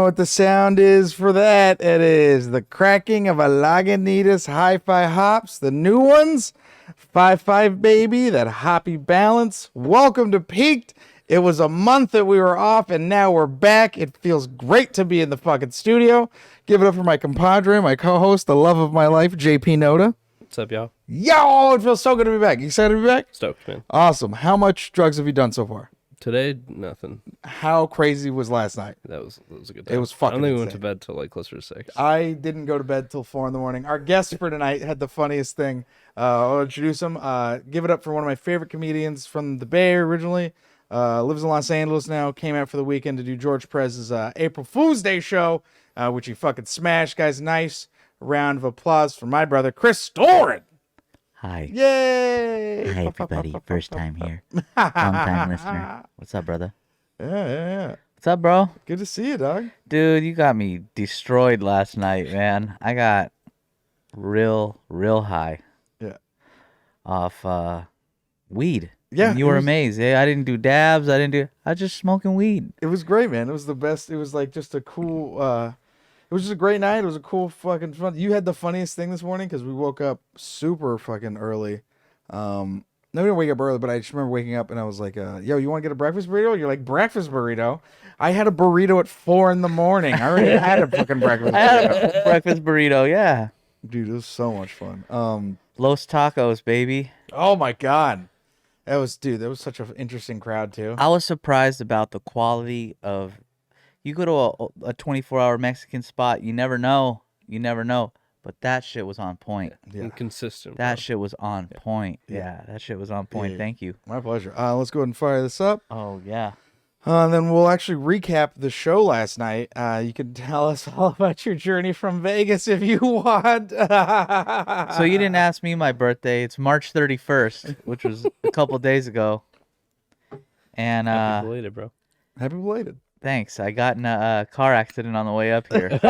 what the sound is for that. It is the cracking of a Lagunitas Hi-Fi hops, the new ones. 5.5 baby, that hoppy balance. Welcome to Peaked. It was a month that we were off, and now we're back. It feels great to be in the fucking studio. Give it up for my compadre, my co-host, the love of my life, JP Noda. What's up, y'all? Yo, it feels so good to be back. You excited to be back? Stoked, man. Awesome. How much drugs have you done so far? Today, nothing. How crazy was last night? That was a good time. It was fucking I don't think we went insane. to bed till like closer to 6. I didn't go to bed till 4 in the morning. Our guest for tonight had the funniest thing. I'll introduce him. Give it up for one of my favorite comedians from the Bay Area originally. Lives in Los Angeles now. Came out for the weekend to do George Perezs' April Fool's Day show, which he fucking smashed. Guys, nice round of applause for my brother, Chris Storin. Hi. Yay! Hi, everybody. First time here. Long time listener. What's up, brother? Yeah. What's up, bro? Good to see you, dog. Dude, you got me destroyed last night, man. I got real high. Yeah. Off weed. Yeah, And you were amazed. Yeah, I didn't do dabs. I was just smoking weed. It was great, man. It was the best. It was like just a cool... it was just a great night. It was a cool fucking fun. You had the funniest thing this morning because we woke up super fucking early. No, we didn't wake up early, but I just remember waking up and I was like, yo, you want to get a breakfast burrito? You're like, breakfast burrito? I had a burrito at 4 in the morning. I already had a fucking breakfast I burrito. had a breakfast burrito, yeah. Dude, it was so much fun. Los Tacos, baby. Oh my God. That was such an interesting crowd too. I was surprised about the quality of... You go to a 24-hour Mexican spot, you never know. But that shit was on point. Yeah. And consistent. That bro. shit was on point. Yeah, that shit was on point. Yeah. Thank you. My pleasure. Let's go ahead and fire this up. Oh, yeah. And then we'll actually recap the show last night. You can tell us all about your journey from Vegas if you want. So you didn't ask me my birthday. It's March 31st, which was a couple days ago. And Happy belated, bro. Happy belated. thanks. I got in a car accident on the way up here. A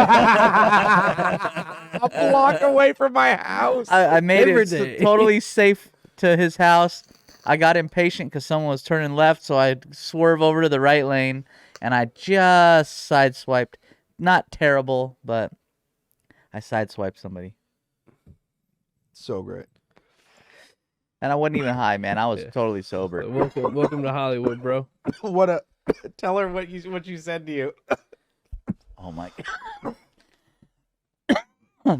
block away from my house. I made Every it day. totally safe to his house. I got impatient because someone was turning left, so I swerve over to the right lane, and I just sideswiped. Not terrible, but I sideswiped somebody. So great. And I wasn't even high, man. I was totally sober. Welcome to Hollywood, bro. Tell her what you said to you. Oh, my God.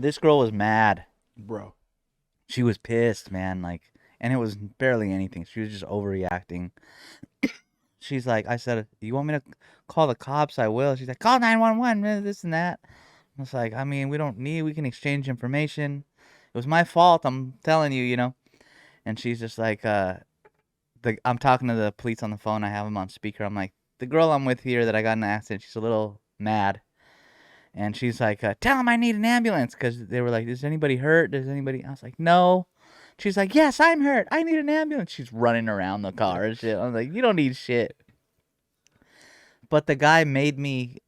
This girl was mad. Bro. She was pissed, man. And it was barely anything. She was just overreacting. She's like, I said, you want me to call the cops? I will. She's like, call 911, this and that. I was like, I mean, we can exchange information. It was my fault. I'm telling you, And she's just like, I'm talking to the police on the phone. I have them on speaker. I'm like, the girl I'm with here that I got in an accident, she's a little mad. And she's like, tell him I need an ambulance. Because they were like, is anybody hurt? I was like, no. She's like, yes, I'm hurt. I need an ambulance. She's running around the car and shit. I was like, you don't need shit. But the guy made me,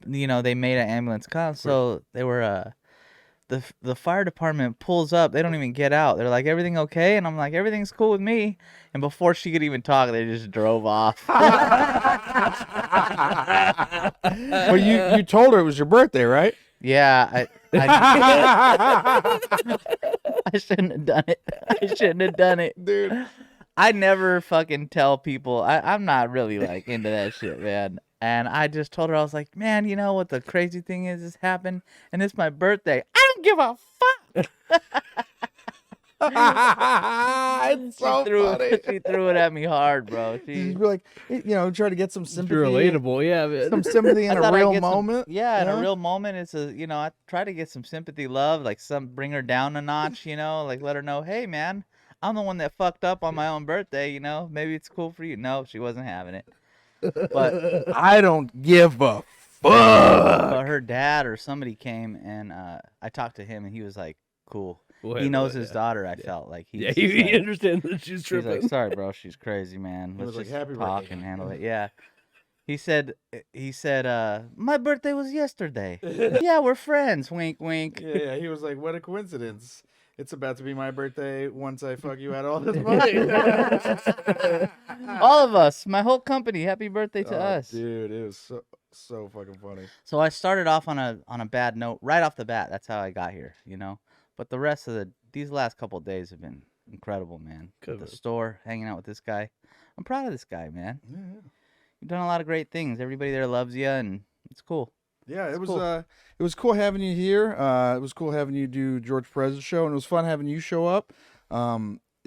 they made an ambulance come. So they were, the fire department pulls up. They don't even get out. They're like, everything okay? And I'm like, everything's cool with me. And before she could even talk, they just drove off. Well, you told her it was your birthday, right? Yeah, I shouldn't have done it. Dude. I never fucking tell people. I'm not really into that shit, man. And I just told her, I was like, man, you know what the crazy thing is? This happened, and it's my birthday. I don't give a fuck. It's so funny. She threw it at me hard, bro. You'd be like, try to get some sympathy. You're relatable, yeah, man. Some sympathy in I a thought I'd real get moment. in a real moment, it's I try to get some sympathy, love, bring her down a notch, let her know, hey, man, I'm the one that fucked up on my own birthday, maybe it's cool for you. No, she wasn't having it. But I don't give a fuck. But her dad or somebody came, and I talked to him, and he was like, cool. He knows his daughter, I felt like. He like, understands that she's he's tripping. like, sorry, bro, she's crazy, man. He was Let's like, just "Happy talk birthday." and handle it. Yeah. He said, my birthday was yesterday. Yeah, we're friends. Wink, wink. Yeah, he was like, what a coincidence. It's about to be my birthday once I fuck you out all this money. All of us, my whole company, happy birthday to us. Dude, it was So fucking funny. So I started off on a bad note right off the bat. That's how I got here, you know. But the rest of these last couple of days have been incredible, man. Good, At the man. store, hanging out with this guy. I'm proud of this guy, man. Yeah, You've done a lot of great things. Everybody there loves you, and it's cool. yeah. It's It was cool. it was cool having you here. It was cool having you do George Perezs' show, and it was fun having you show up.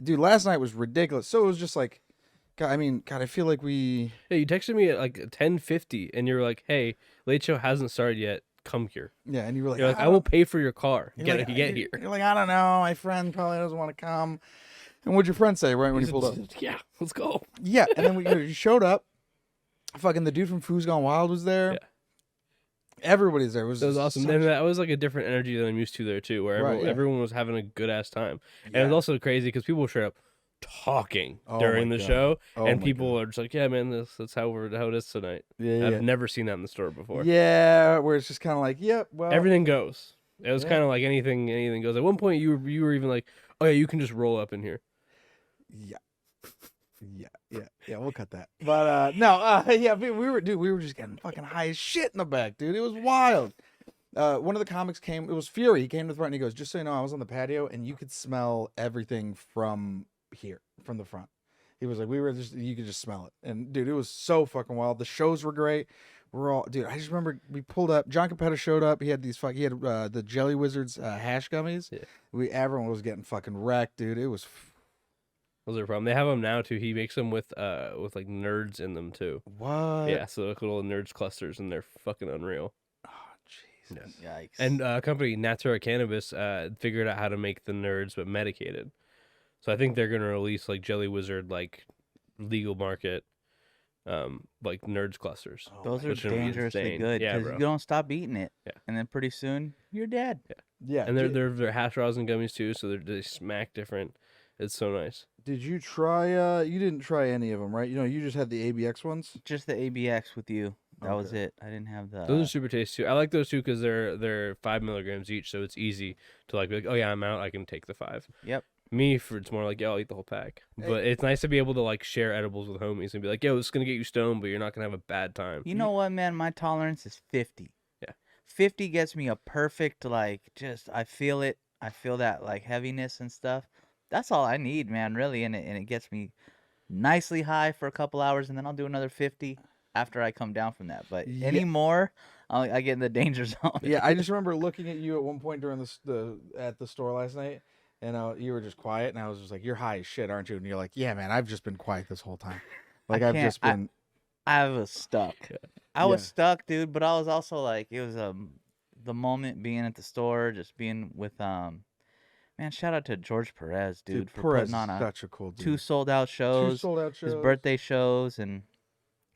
Dude, last night was ridiculous. So it was just like, God, I mean, God, I feel like we. Hey, you texted me at like 10:50, and you're like, "Hey, late show hasn't started yet. Come here." Yeah, and you were like, You're like, "I don't- will pay for your car. you're Get like, get here." You're like, I don't know. My friend probably doesn't want to come. And what'd your friend say right when he pulled up? Yeah, let's go. Yeah, and then you showed up. Fucking the dude from Food's Gone Wild was there. Yeah. Everybody's there. It That was awesome. such- And that was like a different energy than I'm used to there too, where Right, everyone, yeah. everyone was having a good ass time. And it Yeah. was also crazy because people showed up talking Oh during my the God. show, Oh and my people God. are just like, "Yeah, man, that's how it is tonight." Yeah, I've never seen that in the store before. yeah, where it's just kind of like, yep, well, Everything goes. It was Yeah. kind of like anything goes. At one point, you were even like, "Oh yeah, you can just roll up in here." yeah, yeah. We'll cut that. But no, yeah, we were just getting fucking high as shit in the back, dude. It was wild. One of the comics came. It was Fury. He came to the front and he goes, "Just so you know, I was on the patio and you could smell everything from here, from the front." He was like, you could just smell it. And dude, it was so fucking wild. The shows were great. Dude, I just remember we pulled up. John Capetta showed up. He had the Jelly Wizards hash gummies. Yeah. Everyone was getting fucking wrecked, dude. It was Those are a problem. They have them now too. He makes them with like nerds in them too. what? Yeah, so like little nerds clusters, and they're fucking unreal. Oh, Jesus. Yikes. And company Natura Cannabis figured out how to make the nerds but medicated. So I think they're gonna release like Jelly Wizard like legal market like nerds clusters. Those are Which would be dangerously insane. good Yeah, because bro. you don't stop eating it, Yeah. and then pretty soon you're dead. Yeah. And they're hash rosin gummies too, so they smack different. It's so nice. Did you try? You didn't try any of them, right? You know, you just had the ABX ones. Just the ABX with you. That was Okay. it. I didn't have the. Those are super tasty too. I like those too because they're 5 milligrams each, so it's easy to like be like, oh yeah, I'm out. I can take the 5. Yep. Me, it's more like, yeah, I'll eat the whole pack. But it's nice to be able to like share edibles with homies and be like, yo, this is gonna get you stoned, but you're not gonna have a bad time. You know what, man? My tolerance is 50. Yeah. 50 gets me a perfect, like, just, I feel it. I feel that, like, heaviness and stuff. That's all I need, man, really. And it gets me nicely high for a couple hours, and then I'll do another 50 after I come down from that. But Yeah. any more, I get in the danger zone. Yeah, I just remember looking at you at one point during at the store last night, and you were just quiet, and I was just like, "You're high as shit, aren't you?" And you're like, "Yeah, man, I've just been quiet this whole time. Like I've can't- just been." I was stuck. Yeah. I was Yeah. stuck, dude. But I was also like, it was the moment being at the store, just being with man. Shout out to George Perezs, dude, for Perez putting on is such a cool dude. 2 sold out Two shows, sold out shows. his birthday shows, and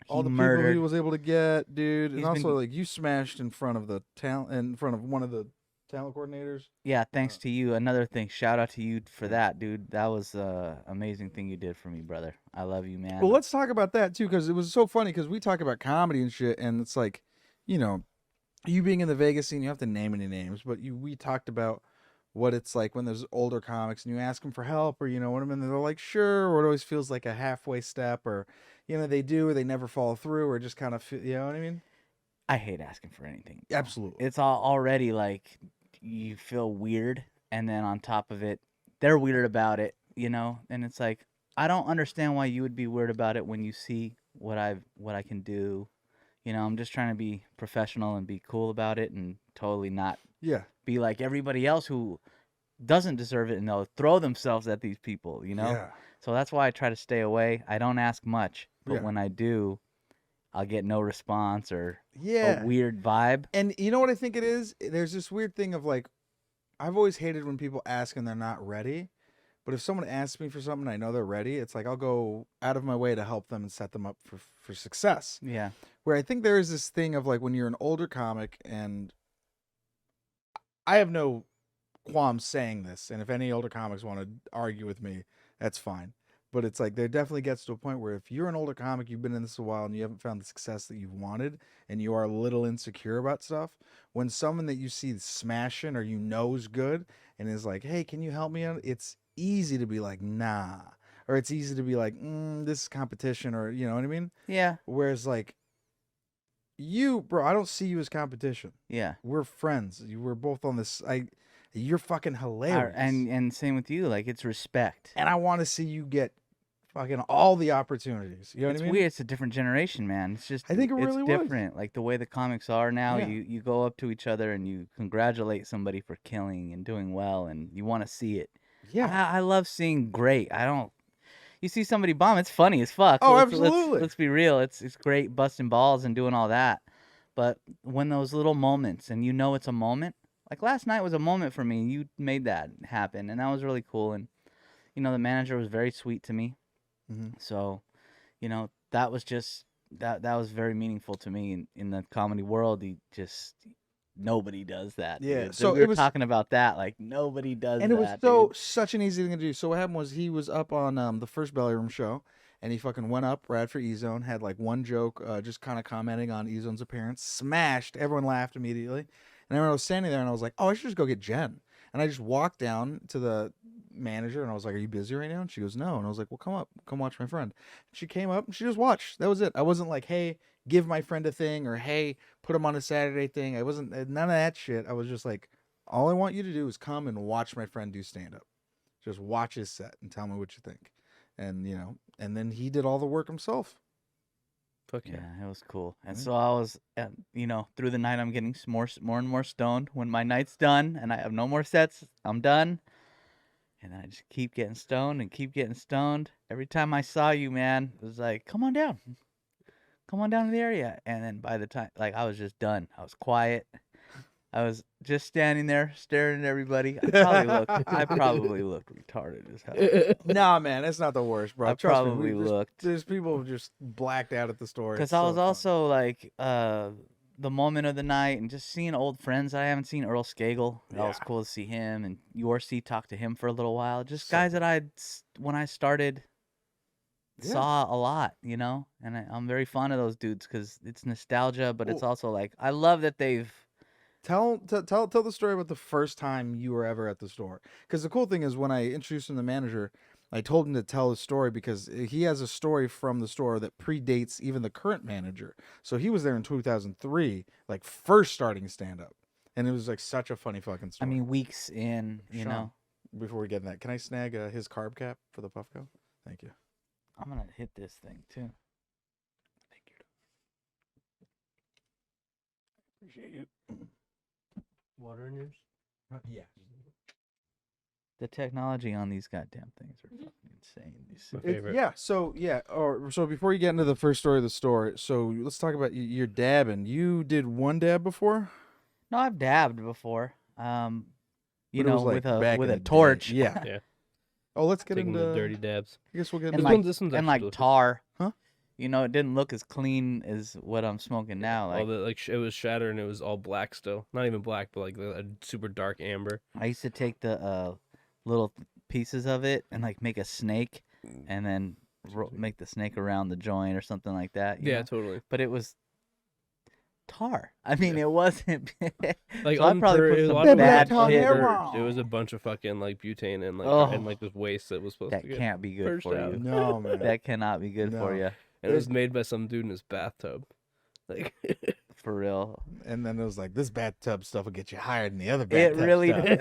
all he the murdered. people he was able to get, dude, and He's also been- like you smashed in front of one of the talent coordinators. Yeah, thanks to you. Another thing, shout out to you for that, dude. That was amazing thing you did for me, brother. I love you, man. Well, let's talk about that too, because it was so funny. Because we talk about comedy and shit, and it's like, you know, you being in the Vegas scene, you don't have to name any names, but we talked about what it's like when there's older comics and you ask them for help, or you know what I mean. They're like, sure, or it always feels like a halfway step, or you know they do, or they never follow through, or just kind of, you know what I mean? I hate asking for anything. bro. Absolutely. It's already like you feel weird, and then on top of it, they're weird about it, you know. And it's like I don't understand why you would be weird about it when you see what I can do. You know, I'm just trying to be professional and be cool about it, and totally not Yeah. be like everybody else who doesn't deserve it, and they'll throw themselves at these people, you know. Yeah. So that's why I try to stay away. I don't ask much, but Yeah. when I do, I'll get no response or Yeah. a weird vibe. And you know what I think it is? There's this weird thing of like, I've always hated when people ask and they're not ready. But if someone asks me for something, I know they're ready. It's like I'll go out of my way to help them and set them up for success. Yeah. Where I think there is this thing of like when you're an older comic, and I have no qualms saying this, and if any older comics want to argue with me, that's fine. But it's like there definitely gets to a point where if you're an older comic, you've been in this a while, and you haven't found the success that you've wanted, and you are a little insecure about stuff, when someone that you see smashing or you know is good and is like, hey, can you help me out? It's easy to be like, nah. Or it's easy to be like, this is competition, or you know what I mean? Yeah. Whereas like, you, bro, I don't see you as competition. Yeah. We're friends. We're both on this. You're fucking hilarious. And same with you. Like, it's respect. And I want to see you get fucking all the opportunities. You know It's what I mean? weird. It's a different generation, man. It's just I think it it's really was. different. Like the way the comics are now, Yeah. you go up to each other and you congratulate somebody for killing and doing well, and you want to see it. Yeah. I love seeing great. I don't. You see somebody bomb, it's funny as fuck. Oh, Let's- absolutely. Let's be real. It's great busting balls and doing all that. But when those little moments, and you know it's a moment. Like last night was a moment for me. You made that happen, and that was really cool. And the manager was very sweet to me. Mhm. So, that was just that was very meaningful to me in the comedy world. Nobody does that. Yeah, dude. so we it were was- talking about that. Like nobody does And that. it was dude. such an easy thing to do. So what happened was he was up on the first Belly Room show, and he fucking went up right for Ezone, had like one joke, just kind of commenting on Ezone's appearance, smashed. Everyone laughed immediately, and everyone was standing there, and I was like, oh, I should just go get Jen. And I just walked down to the manager, and I was like, are you busy right now? And she goes, no. And I was like, well, come up, come watch my friend. She came up, and she just watched. That was it. I wasn't like, hey, give my friend a thing, or hey, put him on a Saturday thing. I wasn't none of that shit. I was just like, all I want you to do is come and watch my friend do stand up. Just watch his set and tell me what you think. And and then he did all the work himself. Fuck yeah. Yeah, it was cool. And Right. so I was, through the night, I'm getting more and more stoned. When my night's done and I have no more sets, I'm done. And then I just keep getting stoned and keep getting stoned. Every time I saw you, man, it was like, come on down. Come on down to the area. And then by the time, like, I was just done. I was quiet. I was just standing there staring at everybody. I probably looked retarded as hell. Nah, man, it's not the worst, bro. I Trust me, probably looked. There's people who just blacked out at the store. Because It's I so was fun. also like the moment of the night and just seeing old friends. I haven't seen Earl Skagel. That was Yeah. cool to see him, and Yorsi talked to him for a little while. Just So guys that when I started Yeah. saw a lot, and I'm very fond of those dudes because it's nostalgia, but it's Well- also like I love that they've. Tell the story about the first time you were ever at the store. Because the cool thing is when I introduced him to the manager, I told him to tell his story because he has a story from the store that predates even the current manager. So he was there in 2003, like first starting stand up, and it was like such a funny fucking I story. mean, weeks in, you Sean, know. Before we get in that, can I snag his carb cap for the PUFFCO? Thank you. I'm gonna hit this thing too. Thank you. Appreciate you. Water in yours? Yeah. The technology on these goddamn things are fucking insane. These- My favorite. Yeah. So before you get into the first story of the store, so let's talk about your dabbing. You did one dab before. No, I've dabbed before. You But it know, was, like, back with in a the day. torch. Yeah. Yeah. Oh, let's get Taking into the dirty dabs. I guess we'll get And into This one's and actually like delicious. tar. Huh? It didn't look as clean as what I'm smoking now. Like It was shattered and it was all black still. Not even black, but like a super dark amber. I used to take the little pieces of it and like make a snake, and then make the snake around the joint or something like that. you Yeah, know? totally. But it was tar. I mean, it wasn't. Like So I probably put a some lot of bad it was shit. purged. It was a bunch of fucking like butane and like this waste that was supposed That to get can't be good purged for out. you. No, man. That cannot be good for No. you. And it was made by some dude in his bathtub. Like For real. And then it was like this bathtub stuff will get you higher than the other It bathtub really stuff. did.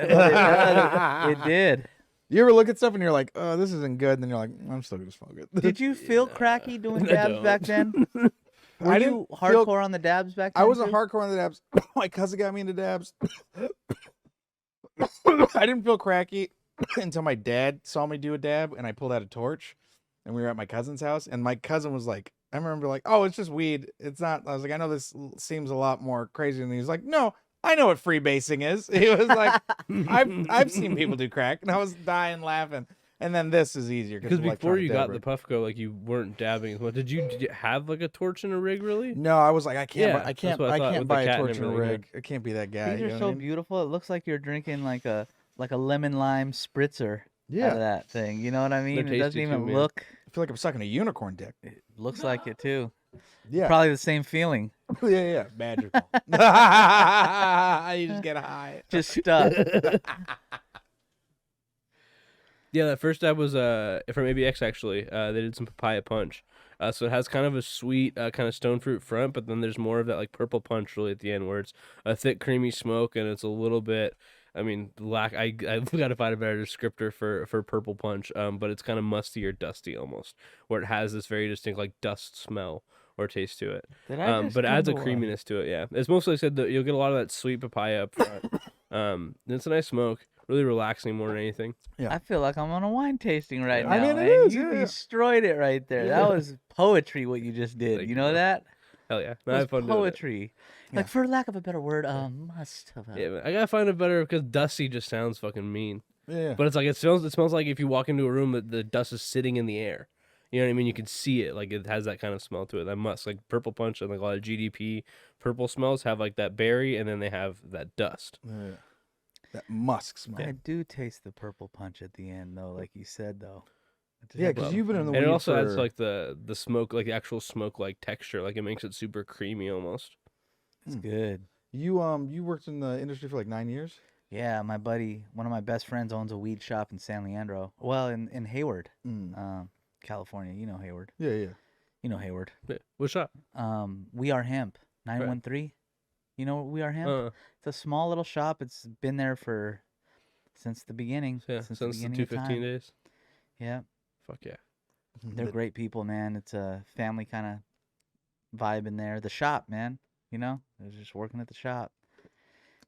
It did. You ever look at stuff and you're like, oh, this isn't good, and then you're like, I'm still gonna smoke it. Did you feel cracky doing I dabs back then? Were I you didn't feel- hardcore on the dabs back then? I wasn't too? hardcore on the dabs. My cousin got me into dabs. I didn't feel cracky until my dad saw me do a dab, and I pulled out a torch, and we were at my cousin's house, and my cousin was like, I remember like, oh, it's just weed. It's not. I was like, I know this seems a lot more crazy, and he was like, no, I know what freebasing is. He was like, I've seen people do crack, and I was dying laughing. And then this is easier because of before electronic you got dab the PUFFCO, like you weren't dabbing as much. Did you have like a torch and a rig really? No, I was like, I can't, Yeah, I that's can't, what I I thought can't with the buy a cat and torch and a everything, yeah. rig. I can't be that guy. These you are know so what I mean? beautiful. It looks like you're drinking like a lemon lime spritzer out Yeah, of that thing. You know what I mean? It doesn't tasty even too, man. look. I feel like I'm sucking a unicorn dick. It looks like it too. Yeah, Probably the same feeling. yeah, magical. You just get high. Just stuck. Yeah, that first dab was from ABX actually. They did some papaya punch, So it has kind of a sweet kind of stone fruit front, but then there's more of that like purple punch really at the end, where it's a thick creamy smoke and it's a little bit. I mean, I gotta find a better descriptor for purple punch. But it's kind of musty or dusty almost, where it has this very distinct like dust smell or taste to it. Did I just But it adds a Google creaminess to it. Yeah, it's mostly said that you'll get a lot of that sweet papaya up front. And it's a nice smoke, really relaxing more than anything. Yeah. I feel like I'm on a wine tasting right Yeah. now. I mean, it man. is, You yeah. destroyed it right there. Yeah. That was poetry what you just did. Thank You you, know bro. that? Hell yeah, It I was have fun doing it. poetry. Like, Yeah. for lack of a better word, must have. Yeah, man. I gotta find a better because dusty just sounds fucking mean. Yeah. But it's like it smells like if you walk into a room that the dust is sitting in the air. You know what I mean? You can see it. Like it has that kind of smell to it. That musk, like purple punch and like a lot of GDP purple smells have like that berry and then they have that dust. Yeah. That musk smell. I do taste the purple punch at the end, though, like you said, though. Yeah, because you've been in the And weed it also adds for- like the smoke, like the actual smoke like texture. Like it makes it super creamy almost. It's good. You worked in the industry for like 9 years. Yeah, my buddy, one of my best friends, owns a weed shop in San Leandro. Well, in Hayward, California. You know Hayward. Yeah, yeah. You know Hayward. Yeah. What's up? We Are Hemp, 913. You know We Are Hemp? It's a small little shop. It's been there since the beginning. Yeah, since the beginning of 215 time. days. Yeah, Fuck yeah. they're great people, man. It's a family kind of vibe in there. The shop, man. You know, I was just working at the shop.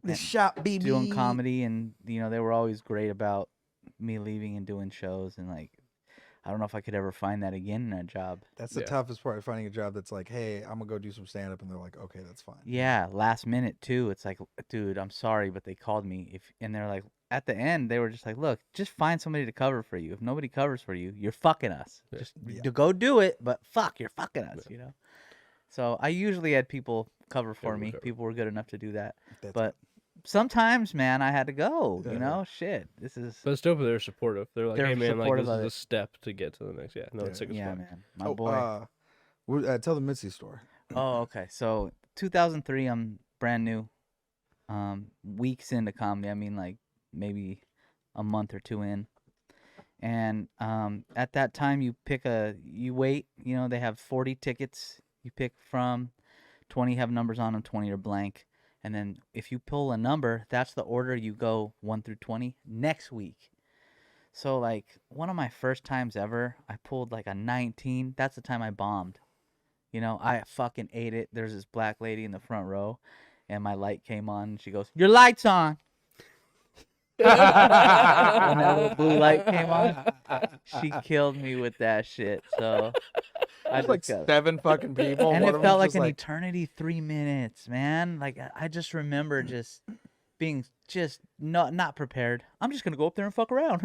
The And shop, baby. doing comedy, and they were always great about me leaving and doing shows, and like I don't know if I could ever find that again in a job. That's the Yeah. toughest part, finding a job that's like, hey, I'm gonna go do some stand up, and they're like, okay, that's fine. Yeah, last minute too. It's like, dude, I'm sorry, but they called me. And they're like, at the end, they were just like, look, just find somebody to cover for you. If nobody covers for you, you're fucking us. Yeah. Just Yeah. to go do it, but fuck, you're fucking us. You know. So I usually had people cover for Cover, me. cover. People were good enough to do that. That's But sometimes, man, I had to go. Yeah, You know, shit. This is But it's dope that they're supportive. They're like, They're hey man, like supportive this is of a it. step to get to the next. Yeah, no, Yeah. it's sick as yeah, fuck. man. My boy. tell the Mitzi story. Oh, okay. So 2003, I'm brand new. Weeks into comedy. I mean, like maybe a month or two in. And at that time, you wait. You know, they have 40 tickets. You pick from. 20 have numbers on them. 20 are blank. And then if you pull a number, that's the order you go 1 through 20 next week. So like one of my first times ever, I pulled like a 19. That's the time I bombed. You know, I fucking ate it. There's this black lady in the front row, and my light came on, and she goes, "Your light's on." When that little blue light came on, she killed me with that shit. So I There's like just got- 7 fucking people, and one it of felt them's like just an eternity. 3 minutes, man. Like I just remember just being just not prepared. I'm just gonna go up there and fuck around.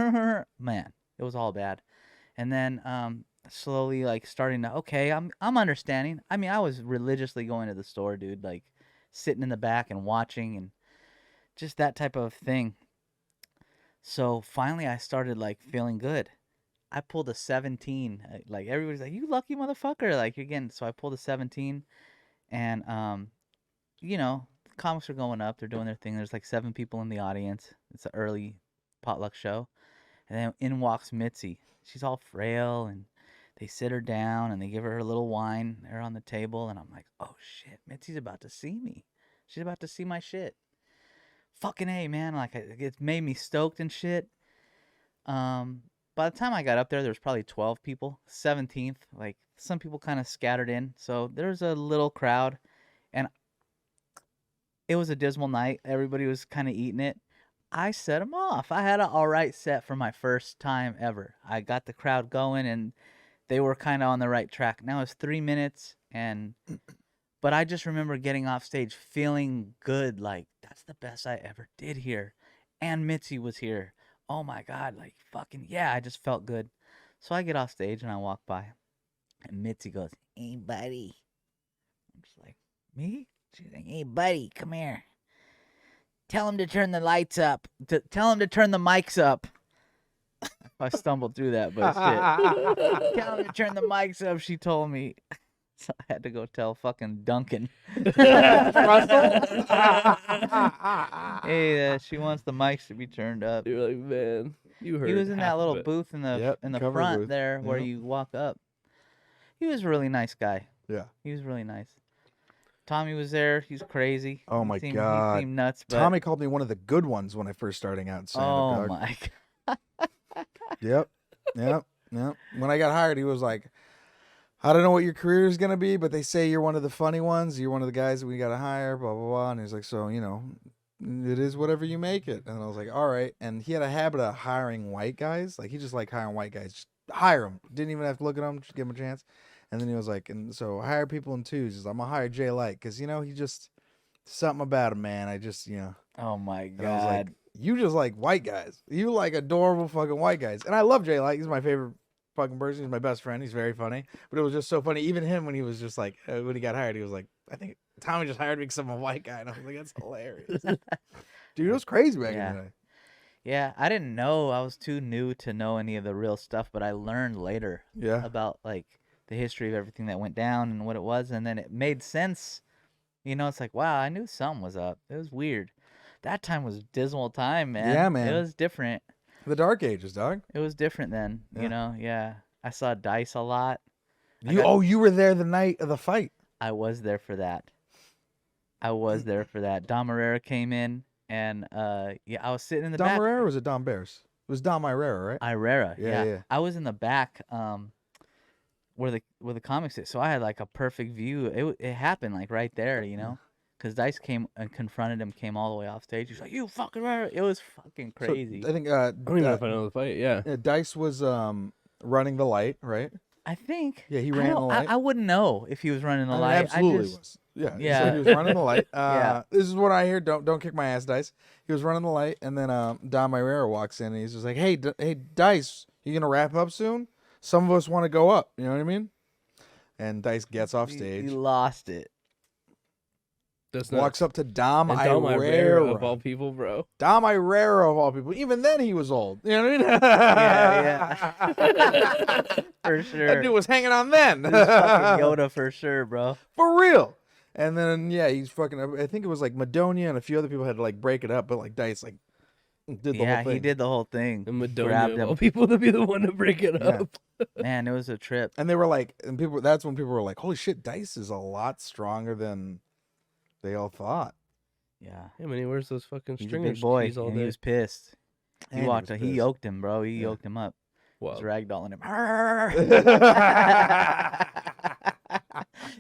Man, it was all bad. And then slowly like starting to, okay, I'm understanding. I mean, I was religiously going to the store, dude, like sitting in the back and watching and just that type of thing. So finally I started like feeling good. I pulled a 17. Like everybody's like, "You lucky motherfucker." Like again, so I pulled a 17, and you know, comics are going up, they're doing their thing. There's like 7 people in the audience. It's an early potluck show. And then in walks Mitzi. She's all frail, and they sit her down and they give her a little wine there on the table, and I'm like, "Oh shit, Mitzi's about to see me. She's about to see my shit." Fucking A, man. Like it made me stoked and shit. By the time I got up there was probably 12 people. 17th, like some people kind of scattered in. So there's a little crowd, and it was a dismal night. Everybody was kind of eating it. I set them off. I had an all right set for my first time ever. I got the crowd going, and they were kind of on the right track. Now it's 3 minutes, but I just remember getting off stage feeling good. Like, that's the best I ever did here. And Mitzi was here. Oh my God, like fucking, yeah, I just felt good. So I get off stage and I walk by, and Mitzi goes, "Hey, buddy." I'm just like, "Me?" She's like, "Hey, buddy, come here. Tell him to turn the lights up. Tell him to turn the mics up." I stumbled through that, but shit. "Tell him to turn the mics up," she told me. So I had to go tell fucking Duncan. Hey, she wants the mics to be turned up. You're like, man, you heard. He was in half that of little it. booth in the Yep, cover front booth. there where Yep. you walk up. He was a really nice guy. Yeah. He was really nice. Tommy was there. He's crazy. Oh my God. He seemed nuts. But... Tommy called me one of the good ones when I first starting out in stand-up, Oh dog. my God. Yep. When I got hired, he was like, I don't know what your career is going to be, but they say you're one of the funny ones. You're one of the guys that we got to hire, blah, blah, blah. And he's like, so, you know, it is whatever you make it. And I was like, all right. And he had a habit of hiring white guys. Like, he just like hiring white guys. Just hire them. Didn't even have to look at them. Just give them a chance. And then he was like, and so hire people in twos. He's like, I'm going to hire Jayla. Because, you know, he just, something about him, man. I just, you know. Oh my And I was like, God. you just like white guys. You like adorable fucking white guys. And I love Jayla. He's my favorite fucking person. He's my best friend. He's very funny. But it was just so funny. Even him, when he was just like, when he got hired, he was like, I think Tommy just hired me because I'm a white guy. And I was like, that's hilarious. Dude, it was crazy back in the day. Yeah, I didn't know. I was too new to know any of the real stuff, but I learned later Yeah. about like the history of everything that went down and what it was, and then it made sense. You know, it's like, wow, I knew something was up. It was weird. That time was a dismal time, man. Yeah, man. It was different. The Dark Ages, dog. It was different then, Yeah. you know? Yeah. I saw Dice a lot. You were there the night of the fight. I was there for that. Dom Herrera came in, and yeah, I was sitting in the Dom back. Herrera or was it Dom Bears? It was Dom Herrera, right? Herrera, Yeah, yeah. I was in the back, where the comics is. So I had like a perfect view. It happened like right there, you know? Because Dice came and confronted him, came all the way off stage. He's like, "You fucking Herrera." It was fucking crazy. So, I think I don't even know if I know the fight. Yeah. Dice was running the light, right? I think. Yeah, he I ran the don't- light. I wouldn't know if he was running the I mean, light. absolutely I just, was. Yeah. Yeah. So he was running the light. Yeah. This is what I hear. Don't kick my ass, Dice. He was running the light, and then Dom Herrera walks in, and he's just like, "Hey, hey, Dice, you gonna wrap up soon? Some of us want to go up. You know what I mean?" And Dice gets off stage, He lost it. That's walks up to Dom and Dom Herrera. Herrera of all people, bro. Dom Herrera of all people. Even then, he was old. You know what I mean? Yeah. For sure. That dude was hanging on then. This is fucking Yoda for sure, bro. For real. And then, yeah, he's fucking, I think it was like Madonia and a few other people had to like break it up, but like Dice like did the whole thing. He did the whole thing. And Grabbed Madonia of him. all people to be the one to break it Yeah. up. Man, it was a trip. And they were like, and people, that's when people were like, holy shit, Dice is a lot stronger than they all thought. Yeah. Yeah, man, he wears those fucking He's a stringers big boy, all and day. he was pissed. And He he walked. was He pissed. yoked him, bro. He Yeah. yoked him up. Wow. He's ragdolling him.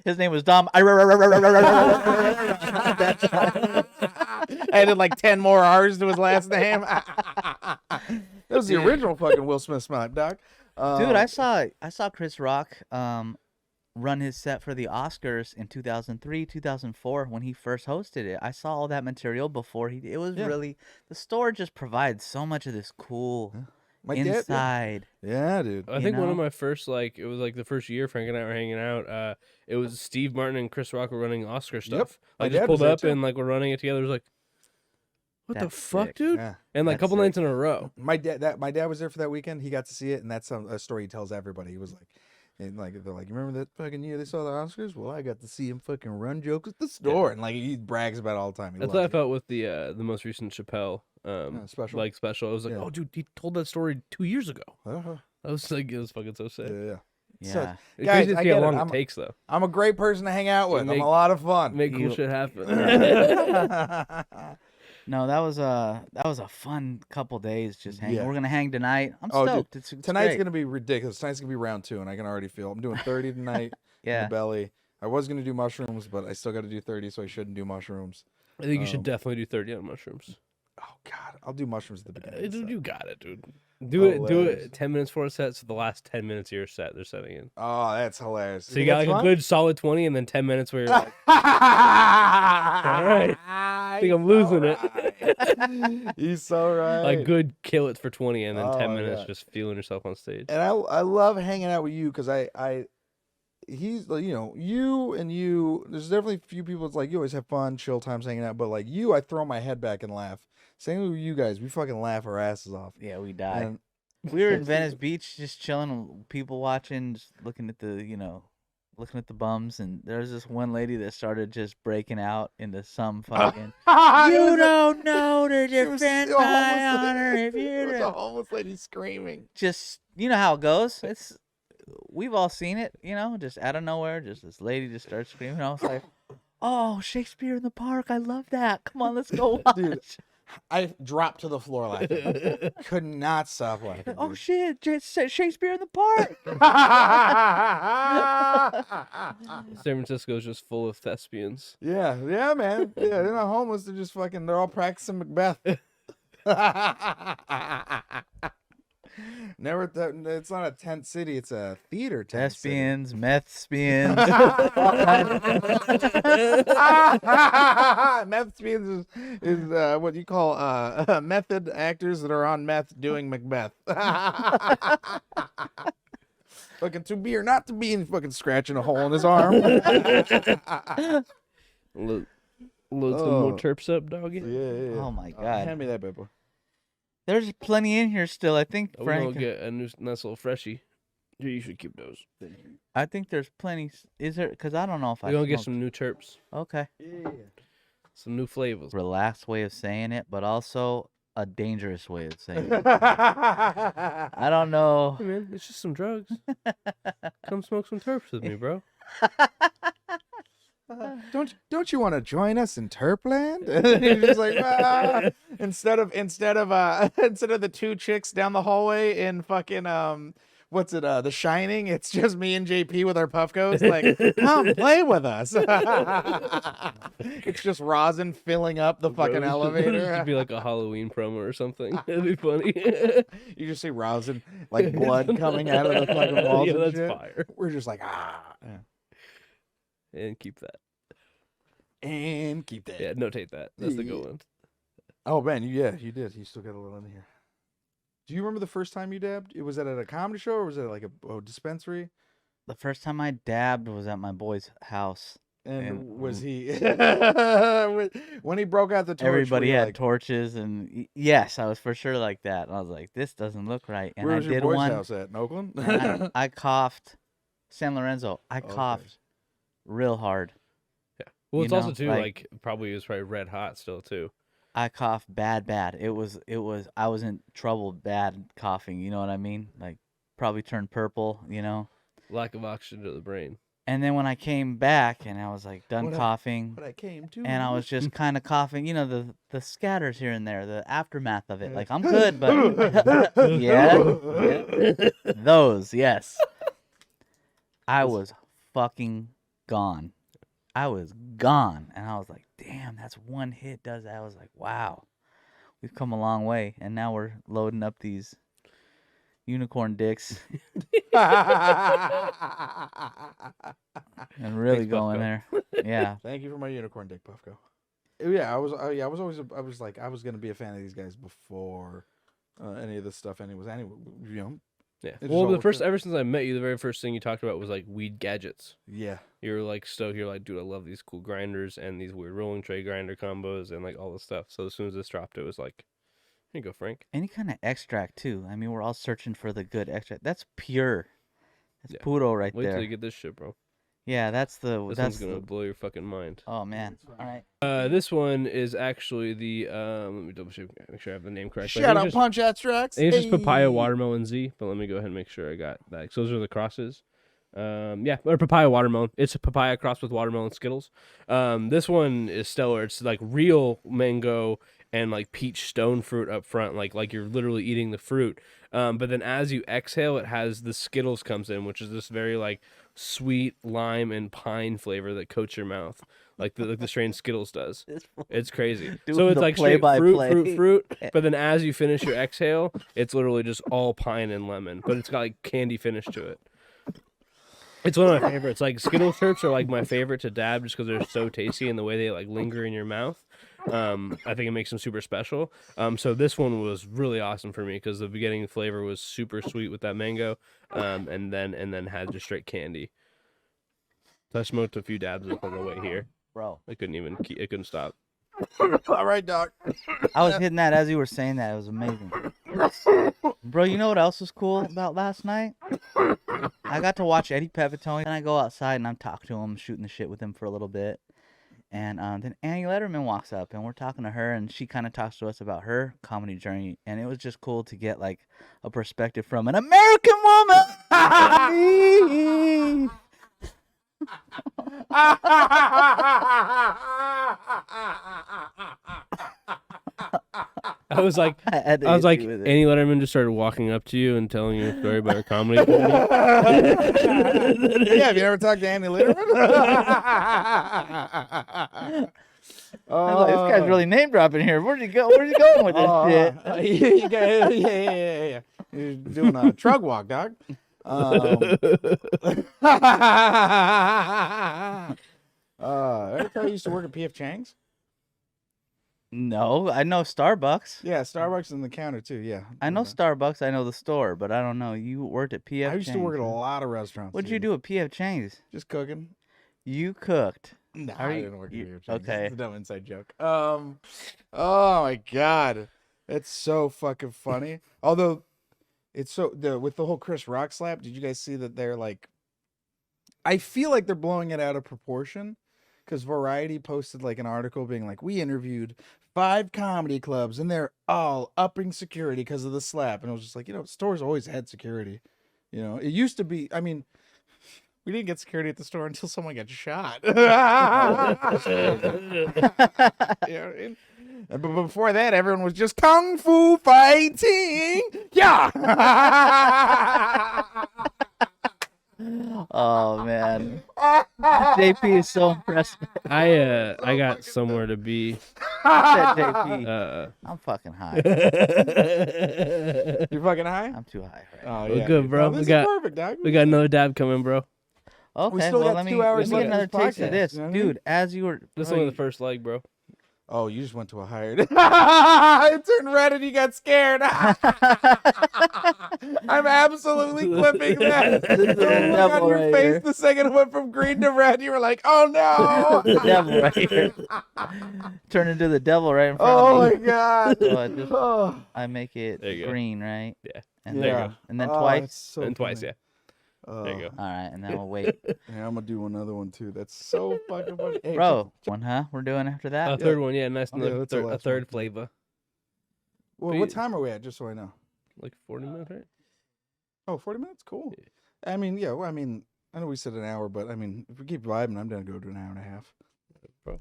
His name was Dom. I added like 10 more R's to his last name. That was the original fucking Will Smith smile, dog. Dude, I saw Chris Rock run his set for the Oscars in 2003, 2004 when he first hosted it. I saw all that material before he. It was Yeah. really, the store just provides so much of this cool My dad- inside. yeah, dude. I You think one know? of my first, like, it was like the first year Frank and I were hanging out. It was Steve Martin and Chris Rock were running Oscar stuff. My I just dad pulled was there, up too. and like we're running it together. It was like, what the That's fuck, sick. dude? Yeah. And like a That's couple sick. nights in a row. My dad was there for that weekend. He got to see it, and that's a story he tells everybody. He was like, and like they're like, you remember that fucking year they saw the Oscars? Well, I got to see him fucking run jokes at the store, and like he brags about it all the time. He That's what I loves it. felt with the most recent Chappelle special. like special. I was like, Yeah. oh, dude, he told that story 2 years ago. Uh-huh. I was like, it was fucking so sick. Yeah, yeah. Yeah. So, It's Guys, crazy to I see how get it. long I'm- it takes, though. I'm a great person to hang out with. I'm make- a lot of fun. Make cool You- shit happen. No, that was a fun couple days just hanging. Yeah. We're gonna hang tonight. I'm Oh, dude, stoked. It's Tonight's great. gonna be ridiculous. Tonight's gonna be round 2, and I can already feel. I'm doing 30 tonight. In Yeah. the belly. I was gonna do mushrooms, but I still got to do 30, so I shouldn't do mushrooms. I think you should definitely do 30 on mushrooms. Oh God, I'll do mushrooms at the beginning. of the Dude, set. you got it, dude. Do Hilarious. it 10 minutes for a set, so the last 10 minutes of your set they're setting in. Oh, that's hilarious. So you got like a good solid 20 and then 10 minutes where you're like, All right. I think I'm losing it. He's so right. Like good kill it for 20 and then 10 Oh, minutes yeah. just feeling yourself on stage. And I love hanging out with you because he's like, you know, you. There's definitely a few people. It's like you always have fun, chill times hanging out, but like you, I throw my head back and laugh. Same with you guys. We fucking laugh our asses off. Yeah, we died. And We were in Venice Beach just chilling, people watching, just looking at the bums, and there was this one lady that started just breaking out into some fucking. You don't know to It was defend a my homeless honor lady. if you It was a don't. homeless lady screaming. Just, you know how it goes. It's we've all seen it, you know, just out of nowhere, just this lady just starts screaming. I was like, oh, Shakespeare in the Park. I love that. Come on, let's go watch. Dude, I dropped to the floor laughing. Could not stop laughing. Oh, shit. Shakespeare in the Park. San Francisco is just full of thespians. Yeah, man. Yeah, they're not homeless. They're just fucking. They're all practicing Macbeth. Never. It's not a tent city. It's a theater tent. Thespians, methspians. Methspians is what you call method actors that are on meth doing Macbeth. Fucking to be or not to be, and fucking scratching a hole in his arm. Load some more terps up, doggy. Yeah. Oh my God. Hand me that, baby. There's plenty in here still. I think I'm Frank. gonna get a nice little freshie. You should keep those. I think there's plenty. Is there? Because I don't know if We're I. gonna get smoked. some new terps, Okay. Yeah. some new flavors. Relaxed way of saying it, but also a dangerous way of saying it. I don't know. Hey man, it's just some drugs. Come smoke some terps with me, bro. Don't you want to join us in Terpland? And you're just like, ah. instead of the two chicks down the hallway in fucking what's it, The Shining, it's just me and JP with our PUFFCOs. Like, come play with us. It's just rosin filling up the fucking Bro, elevator. It'd be like a Halloween promo or something. It'd be funny. You just see rosin, like blood coming out of the fucking walls. Yeah, and that's shit. fire. We're just like, ah. Yeah. And keep that. And keep that. Yeah, notate that. That's the good one. Oh man, you did. You still got a little in here. Do you remember the first time you dabbed? Was that at a comedy show or was it like a dispensary? The first time I dabbed was at my boy's house. And was he when he broke out the torch? Everybody were you had like, torches, and yes, I was for sure like that. I was like, this doesn't look right. And where I was your did boy's one. house at? In Oakland? And I coughed. San Lorenzo. I Okay. coughed real hard. Yeah. Well, You it's also know, too like- probably it was probably red hot still too. I coughed bad. It was I was in trouble bad coughing, you know what I mean? Like probably turned purple, you know. Lack of oxygen to the brain. And then when I came back and I was like done coughing But I came to. and I was just kind of coughing, you know, the scatters here and there, the aftermath of it. Like I'm good, but yeah. Those, yes. I was fucking gone. I was gone. And I was like, damn, that's one hit does that. I was like, wow, we've come a long way. And now we're loading up these unicorn dicks and really Thanks, going Puffco. there. Yeah. Thank you for my unicorn dick, Puffco. Yeah, I was always I was like I was gonna be a fan of these guys before any of this stuff. Anyway, you know. Yeah. It just Well, all the worked first out. ever since I met you, the very first thing you talked about was like weed gadgets. Yeah. You were like stoked. You're like, dude, I love these cool grinders and these weird rolling tray grinder combos and like all this stuff. So as soon as this dropped, it was like, here you go, Frank. Any kind of extract too. I mean, we're all searching for the good extract. That's pure. That's Yeah. puro right Wait there. till you get this shit, bro. Yeah, that's This that's one's gonna the. blow your fucking mind. Oh man! All right. This one is actually the let me double check, make sure I have the name correct. Shout out Punch Extracts. I think it's just papaya Hey. watermelon Z, but let me go ahead and make sure I got that. So those are the crosses. Yeah, or papaya watermelon. It's a papaya crossed with watermelon Skittles. This one is stellar. It's like real mango and like peach stone fruit up front, like you're literally eating the fruit. But then as you exhale, it has the Skittles comes in, which is this very like sweet lime and pine flavor that coats your mouth, like the strain Skittles does. It's crazy. Doing So it's the like straight fruit, play-by-play. fruit. But then as you finish your exhale, it's literally just all pine and lemon, but it's got like candy finish to it. It's one of my favorites. Like Skittles shirts are like my favorite to dab just because they're so tasty and the way they like linger in your mouth. I think it makes them super special. So this one was really awesome for me because the beginning flavor was super sweet with that mango, and then had just straight candy. So I smoked a few dabs on the way here. Bro, I couldn't stop. All right, Doc. I was hitting that as you were saying that. It was amazing. Bro, you know what else was cool about last night? I got to watch Eddie Pepitone, and I go outside and I'm talking to him, shooting the shit with him for a little bit. And then Annie Letterman walks up, and we're talking to her, and she kind of talks to us about her comedy journey, and it was just cool to get like a perspective from an American woman. I was like, I had to I was hit like, you with it. Annie Letterman just started walking up to you and telling you a story about her comedy. Yeah, have you ever talked to Annie Letterman? I was like, this guy's really name dropping here. Where's he go? Where's he going with this shit? Yeah. You're doing a trug walk, dog. I tell you, I used to work at P.F. Chang's. No, I know Starbucks. Yeah, Starbucks in the counter too. Yeah, I know Starbucks. I know the store, but I don't know. You worked at PF. I used to work at a Chang's. lot of restaurants. What'd you dude. do at PF Chang's? Just cooking. You cooked. No, Are I you- didn't work at you- PF Chang's. okay. It's a dumb inside joke. Oh my god, it's so fucking funny. Although, it's so with the whole Chris Rock slap. Did you guys see that they're like? I feel like they're blowing it out of proportion, because Variety posted like an article being like, we interviewed 5 comedy clubs and they're all upping security because of the slap, and it was just like, stores always had security. It used to be. I mean, we didn't get security at the store until someone got shot. You know what I mean? But before that, everyone was just kung fu fighting. Yeah. Oh man, JP is so impressed. I got somewhere to be. Said JP. I'm fucking high. You're fucking high? I'm too high right Oh, We're yeah. good, bro. No, We this got- is perfect, dog. We got another dab coming, bro. Okay, still well, got let me 2 hours get left in another this taste of podcast, this, you know what I mean? dude. As you were, This is only the first leg, bro. Oh, you just went to a higher. It turned red and you got scared. I'm absolutely clipping that. This is the The look devil on your right face here. the second it went from green to red. You were like, oh no. the devil right here. Turn into the devil right in front Oh of my me. god. So I just Oh. I make it There you go. green, right? Yeah. And There you then, go. and then Oh, twice. it's so And twice, funny. yeah. There you go. All right, and then we'll wait, Yeah, I'm gonna do another one too. That's so fucking funny. Hey, bro. One, huh? We're doing after that. A third one, yeah, nice. Yeah, that's the A last third one. flavor. well, what time are we at? Just so I know. Like 40 minutes, right? Oh, 40 minutes? Cool. I mean, yeah, well, I mean, I know we said an hour, but I mean, if we keep vibing, I'm down to go to an hour and a half. Bro.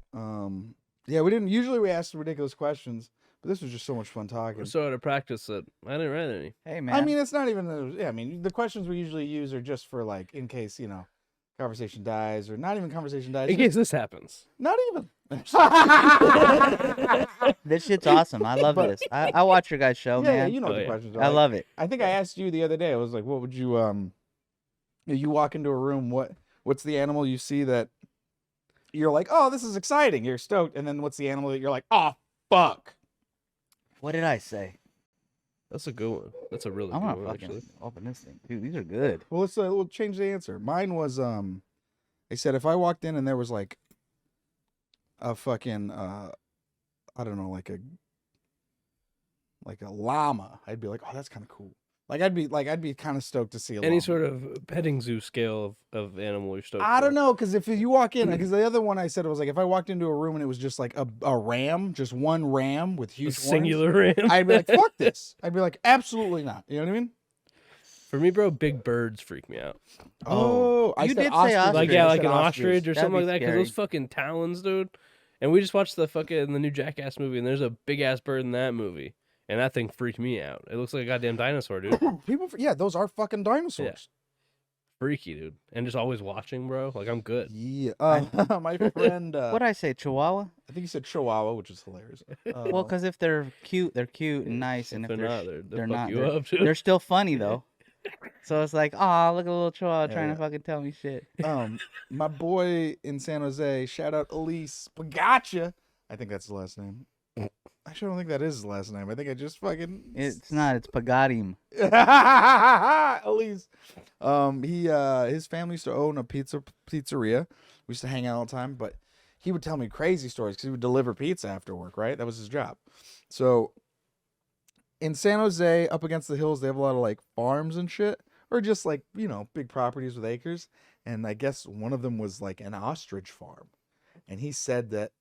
Yeah, usually we ask ridiculous questions, but this was just so much fun talking. We're so out of practice that I didn't write any. Hey man. I mean, it's not even, I mean, the questions we usually use are just for like, in case, conversation dies, or not even conversation dies. In case this happens. Not even. this shit's awesome. I love But- this. I watch your guys' show, Yeah, man. you know Oh, what the yeah. questions are. I like. love it. I think I asked you the other day. I was like, "What would you you walk into a room? What's the animal you see that you're like, oh, this is exciting, you're stoked, and then what's the animal that you're like, oh, fuck." What did I say? That's a good one. That's a really I good want to one, fucking actually. open this thing, dude. These are good. Well, we'll change the answer. Mine was they said if I walked in and there was like a fucking I don't know, like a llama, I'd be like, oh, that's kind of cool. Like I'd be kind of stoked to see a llama. Any sort of petting zoo scale of animal you're stoked I for. don't know, because if you walk in, because the other one I said was like, if I walked into a room and it was just like a ram, just one ram with A huge horns, singular ram. I'd be like, fuck this. I'd be like, absolutely not. You know what I mean? For me, bro, big birds freak me out. Oh, I you said did say ostrich. ostrich. Like, I yeah, I like said an ostrich or That'd something be like that. Because scary. those fucking talons, dude. And we just watched the new Jackass movie, and there's a big ass bird in that movie. And that thing freaked me out. It looks like a goddamn dinosaur, dude. People, yeah, those are fucking dinosaurs. Freaky, dude. And just always watching, bro. Like, I'm good. Yeah. My friend, What did I say? Chihuahua? I think he said Chihuahua, which is hilarious. Well, because if they're cute and nice, and If if they're they're not, they're they'll fuck not, you they're, up, dude. they're still funny though. So it's like, oh, look at a little chihuahua trying Yeah. to fucking tell me shit. My boy in San Jose, shout out Elise Pagaccia. I think that's his last name. Actually, I don't think that is his last name. I think I just fucking. It's not. It's Pagadim. Elise. His family used to own a pizzeria. We used to hang out all the time, but he would tell me crazy stories because he would deliver pizza after work, right? That was his job. So in San Jose, up against the hills, they have a lot of like farms and shit, or just like, big properties with acres. And I guess one of them was like an ostrich farm. and he said that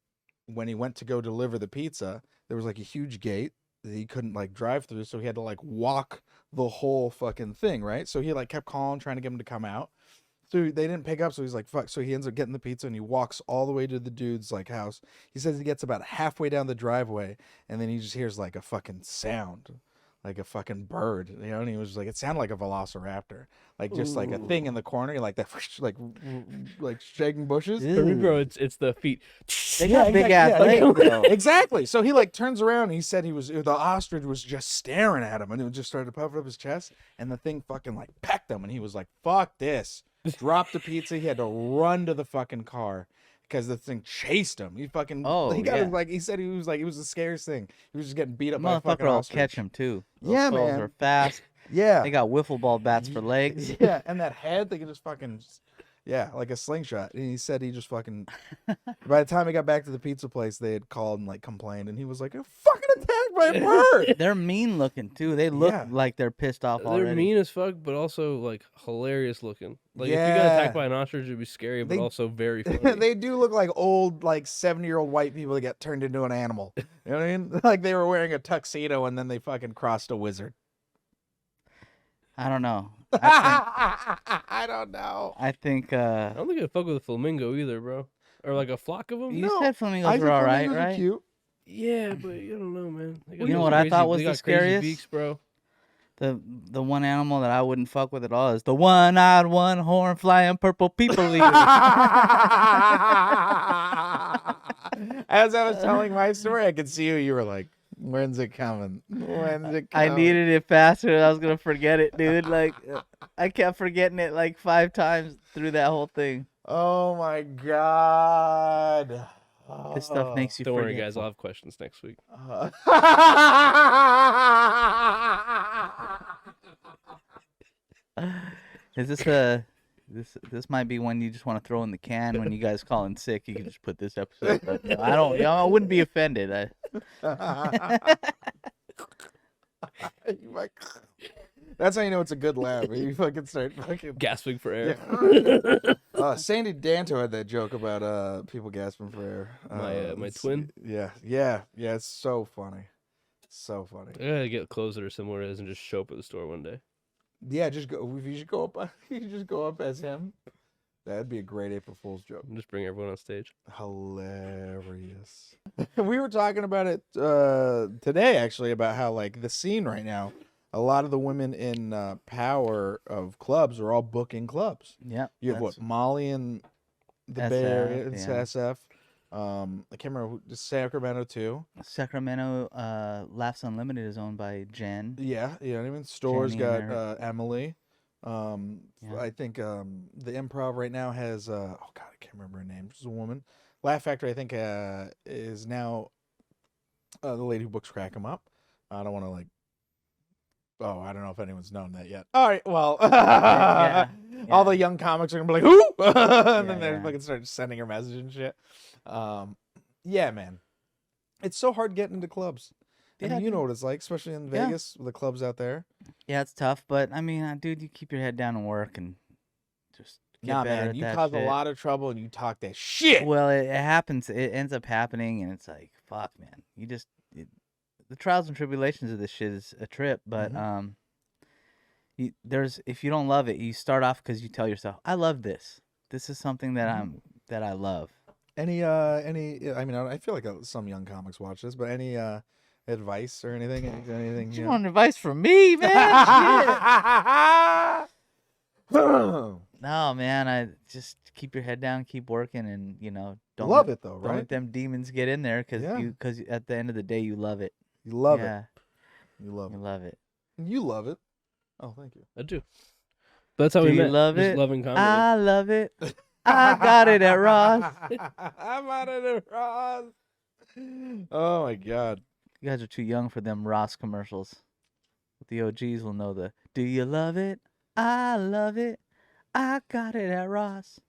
when he went to go deliver the pizza, there was like a huge gate that he couldn't like drive through, so he had to like walk the whole fucking thing, right? So he like kept calling, trying to get him to come out. So they didn't pick up, so he's like, fuck. So he ends up getting the pizza and he walks all the way to the dude's like house. He says he gets about halfway down the driveway and then he just hears like a fucking sound, like a fucking bird, you know, and he was like, it sounded like a velociraptor, like just like a thing in the corner, like that, like shaking bushes. For me, bro, it's the feet. They got big exactly, ass legs, though. Exactly. So he like turns around and he said the ostrich was just staring at him and it just started puffing up his chest and the thing fucking like pecked him and he was like, fuck this. Dropped the pizza. He had to run to the fucking car because the thing chased him. He fucking he got like he said he was like it was the scariest thing. He was just getting beat up by a fucking Motherfucker will ostrich. catch him too. Those Yeah, fools man. are fast. Yeah. They got wiffle ball bats for legs. Yeah, and that head they could just fucking like a slingshot. And he said he just fucking by the time he got back to the pizza place, they had called and like complained, and he was like, "I'm fucking attacked by a bird." They're mean looking too. They look Yeah. like they're pissed off already. They're mean as fuck, but also like hilarious looking. Like if you got Yeah. attacked by an ostrich, it'd be scary, but They- also very funny. They do look like old, like 70-year-old white people that get turned into an animal. You know what I mean? Like they were wearing a tuxedo and then they fucking crossed a wizard. I don't know. I don't know. I think I don't think I'd fuck with a flamingo either, bro. Or like a flock of them. you No, said flamingos were all right, right? Cute. Yeah, but I don't know, man. They got You know those what I crazy- thought was they the got crazy scariest? beaks, bro. The one animal that I wouldn't fuck with at all is the one-eyed, one-horn, flying purple people eater. As I was telling my story, I could see you were like, when's it coming? When's it I coming? needed it faster. I was gonna forget it, dude. Like, I kept forgetting it like 5 times through that whole thing. Oh my god. This stuff makes you Don't worry, forget. guys. I'll have questions next week. Is this a this might be one you just want to throw in the can when you guys call in sick? You can just put this episode. But no, I don't. I wouldn't be offended. That's how you know it's a good laugh. You fucking start fucking Gasping for air. Sandy Danto had that joke about people gasping for air. My twin? Yeah. It's so funny. So funny. I gotta get clothes that are similar to his and just show up at the store one day. Yeah, just go. If you should go up, you just go up as him. That'd be a great April Fool's joke. And just bring everyone on stage. Hilarious. We were talking about it today, actually, about how like the scene right now. A lot of the women in power of clubs are all booking clubs. Yeah. You have what, Molly in the Bay SF, Area, it's yeah. SF. I can't remember Sacramento too. Sacramento Laughs Unlimited is owned by Jen. Yeah, you know what I mean. Stores Jenny got and her. Emily. Yeah. I think the Improv right now has oh god, I can't remember her name. She's a woman. Laugh Factory, I think, is now the lady who books Crack 'Em Up. I don't want to like. Oh, I don't know if anyone's known that yet. All right, well, Yeah. all the young comics are gonna be like, "Who?" and then Yeah. they're fucking start sending her message and shit. Yeah, man, it's so hard getting into clubs. I mean, you know what it's like, especially in Yeah. Vegas, the clubs out there. Yeah, it's tough, but I mean, dude, you keep your head down and work and just get Nah, better man, at you that cause shit. a lot of trouble and you talk that shit. Well, it happens. It ends up happening, and it's like, fuck, man. The trials and tribulations of this shit is a trip, but if you don't love it, you start off because you tell yourself, I love this. This is something that I love. Any, I mean, I feel like some young comics watch this, but any advice or anything? Anything? You want advice from me, man? Shit. No, man. I just keep your head down, keep working, and don't Love it though, Don't right? let them demons get in there, because Yeah. at the end of the day, you love it. You love Yeah, it. You love you it. love it. You love it. Oh, thank you. I do. That's how Do we you met. love just it? loving comedy. I love it. I got it at Ross. I'm out of there, Ross. Oh my god. You guys are too young for them Ross commercials. But the OGs will know the, do you love it? I love it. I got it at Ross.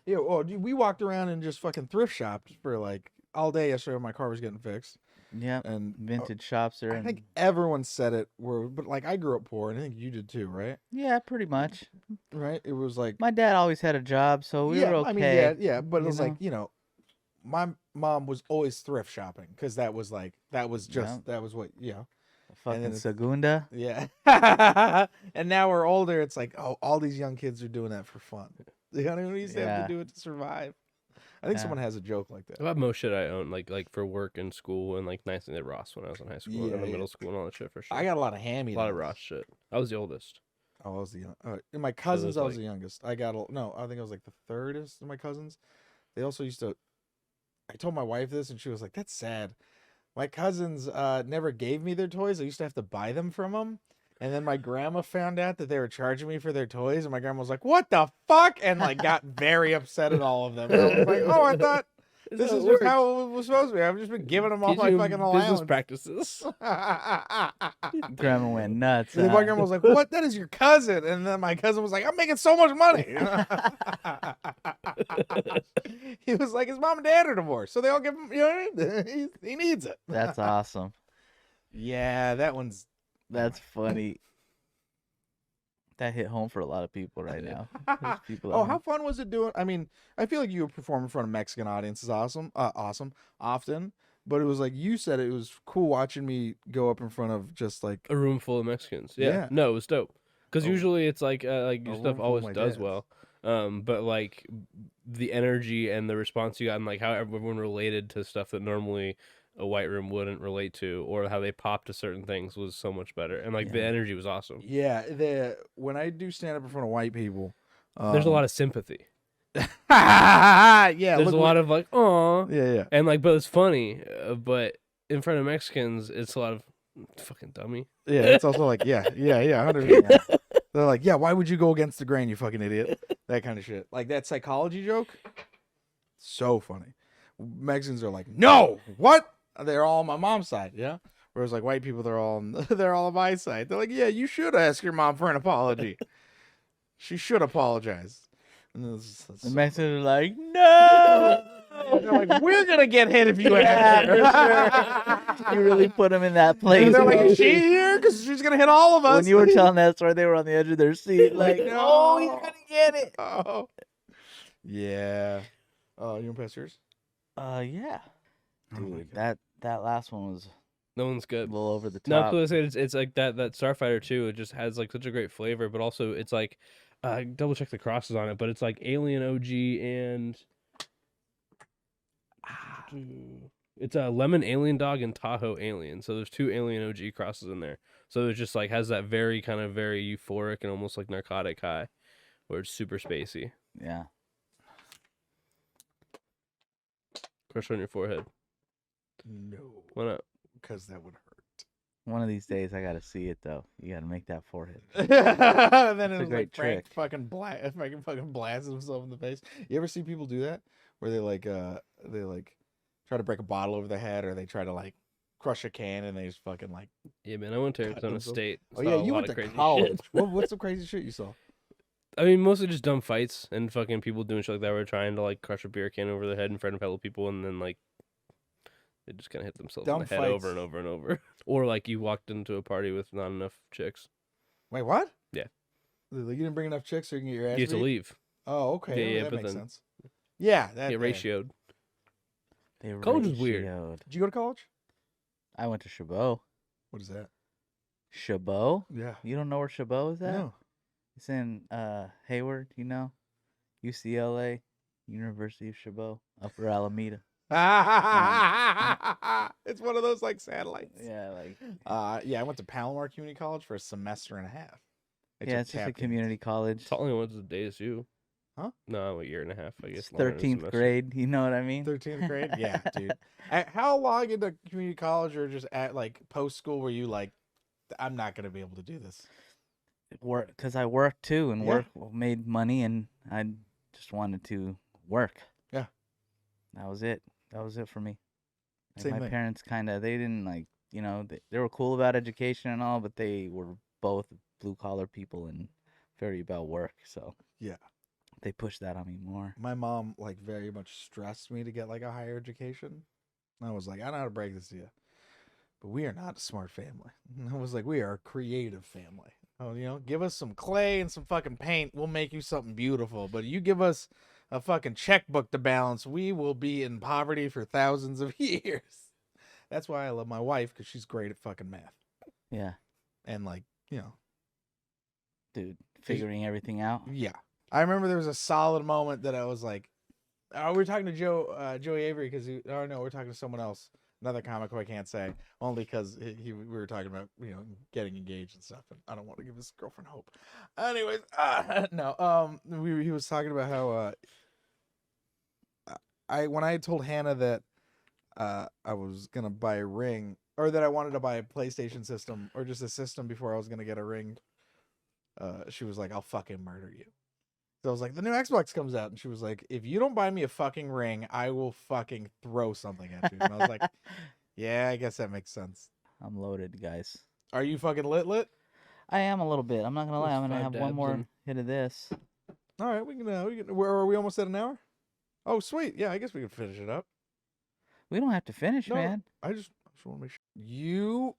Yeah, well, dude, we walked around and just fucking thrift shopped for like all day yesterday when my car was getting fixed. Yeah. And Vintage shops are. I think everyone said it. But like I grew up poor, and I think you did too, right? Yeah, pretty much. Right. It was like My dad always had a job, so we yeah. were okay. I mean, yeah. But it was like my mom was always thrift shopping because that was what Yeah. And then Fucking Segunda. yeah. And now we're older. It's like, oh, all these young kids are doing that for fun. You know what I mean? We used to have to do it to survive. I think someone has a joke like that. About most shit I own, like for work and school, and like nice thing at Ross when I was in high school and middle school and all that shit for sure. I got a lot of hand-me-downs. A lot of Ross shit. I was the oldest. Oh, I was the young. In my cousins, I was like- the youngest. I think I was like the thirdest of my cousins. They also used to. I told my wife this, and she was like, "That's sad." My cousins never gave me their toys. I used to have to buy them from them. And then my grandma found out that they were charging me for their toys, and my grandma was like, "What the fuck?" and like got very upset at all of them. And I was like, "Oh, I thought this is just how it was supposed to be. I've just been giving them all my fucking business allowance." practices. Grandma went nuts. And then my grandma was like, "What? That is your cousin." And then my cousin was like, "I'm making so much money." He was like, his mom and dad are divorced, so they all give him, you know what I mean? He needs it. That's awesome. Yeah, that one's. That's funny. That hit home for a lot of people right now. There's people at Oh, home. how fun was it doing? I mean, I feel like you perform in front of Mexican audiences often, but it was like you said it was cool watching me go up in front of just like A room full of Mexicans. Yeah. Yeah. No, it was dope. Because Oh. usually it's like your A stuff room full of always my does dads. well. But like the energy and the response you got, and like how everyone related to stuff that normally a white room wouldn't relate to, or how they popped to certain things was so much better. And like the Yeah. energy was awesome. yeah. When I do stand up in front of white people, There's a lot of sympathy. yeah. There's a lot of like, oh, yeah. and like, but it's funny. But in front of Mexicans, it's a lot of fucking dummy. Yeah, it's also like, yeah, 100%. They're like, yeah, why would you go against the grain, you fucking idiot? That kind of shit. Like that psychology joke, so funny. Mexicans are like, no, what? They're all on my mom's side, yeah. Whereas like white people, they're all on my side. They're like, yeah, you should ask your mom for an apology. She should apologize. And The Mexicans are like, no. they're like, we're gonna get hit if you Yeah, ask her. You really put them in that place. And they're like, bro. is she here? Because she's gonna hit all of us. When you were telling that story, they were on the edge of their seat, like, Like, no, he's no. gonna get it. Oh, yeah. Oh, you want to pass yours? Yeah, Oh my dude, God. that last one was No one's a good. little over the No, top. because it's like that Starfighter too. It just has like such a great flavor, but also it's like double check the crosses on it, but it's like Alien OG and it's a Lemon Alien Dog and Tahoe Alien. So there's two Alien OG crosses in there. So it just like has that very kind of very euphoric and almost like narcotic high, where it's super spacey. Yeah, Crush on your forehead. No, Why not? because that would hurt. one of these days I gotta see it though. You gotta make that forehead. And then It's it a was great like Frank trick. fucking blasts himself in the face. You ever see people do that where they try to break a bottle over their head, or they try to like crush a can and they just fucking like. Yeah, man. I went to Cut Arizona themselves. State. Oh saw yeah, a you lot went of to crazy college. shit. What's the crazy shit you saw? I mean, mostly just dumb fights and fucking people doing shit like that. Were trying to like crush a beer can over their head in front of hella people, and then like they just kind of hit themselves Dumb in the head over fights. and over and over. Or like you walked into a party with not enough chicks. Wait, what? Yeah. Like, you didn't bring enough chicks so you can get your ass You have to beat? leave. Oh, okay. Yeah, Yeah, yeah, that but makes then- sense. Yeah, that. Get yeah. ratioed. They College is weird. ratioed. Did you go to college? I went to Chabot. What is that? Chabot? Yeah. You don't know where Chabot is at? No. It's in Hayward, you know? UCLA, University of Chabot, Upper Alameda. It's one of those like satellites. Yeah, like Yeah, I went to Palomar Community College for a semester and a half. I yeah, took it's just a tap community college. It's only went to DSU. Huh? No, a year and a half, I guess. It's longer than a 13th semester. grade, you know what I mean? 13th grade. Yeah, dude. How long into community college or just at like post school were you like, I'm not gonna be able to do this? Work, because I worked too, and Yeah. made money, and I just wanted to work. Yeah. That was it. That was it for me. Like, Same my thing. parents they didn't like, they were cool about education and all, but they were both blue collar people and very about work. So Yeah. they pushed that on me more. My mom like very much stressed me to get like a higher education. I was like, I don't know how to break this to you. but we are not a smart family. And I was like, we are a creative family. Oh, you know, give us some clay and some fucking paint. We'll make you something beautiful. But you give us a fucking checkbook to balance, we will be in poverty for thousands of years. That's why I love my wife, because she's great at fucking math. Yeah. And like, you know. Dude, figuring everything out. Yeah. I remember there was a solid moment that I was like, we were talking to Joey Avery, because no, we're talking to someone else. Another comic who I can't say, only because we were talking about, you know, getting engaged and stuff, and I don't want to give his girlfriend hope. Anyways, no, he was talking about how when I had told Hannah that I was gonna buy a ring, or that I wanted to buy a PlayStation system or just a system before I was gonna get a ring, she was like, "I'll fucking murder you." So I was like, the new Xbox comes out, and she was like, if you don't buy me a fucking ring, I will fucking throw something at you. And I was like, yeah, I guess that makes sense. I'm loaded, guys. Are you fucking lit? I am a little bit. I'm not gonna lie. There's I'm gonna 5 have one dabs more in. hit of this. All right, we can. Where are we? Almost at an hour? Oh, sweet. Yeah, I guess we can finish it up. We don't have to finish, No, man. I just want to make sure you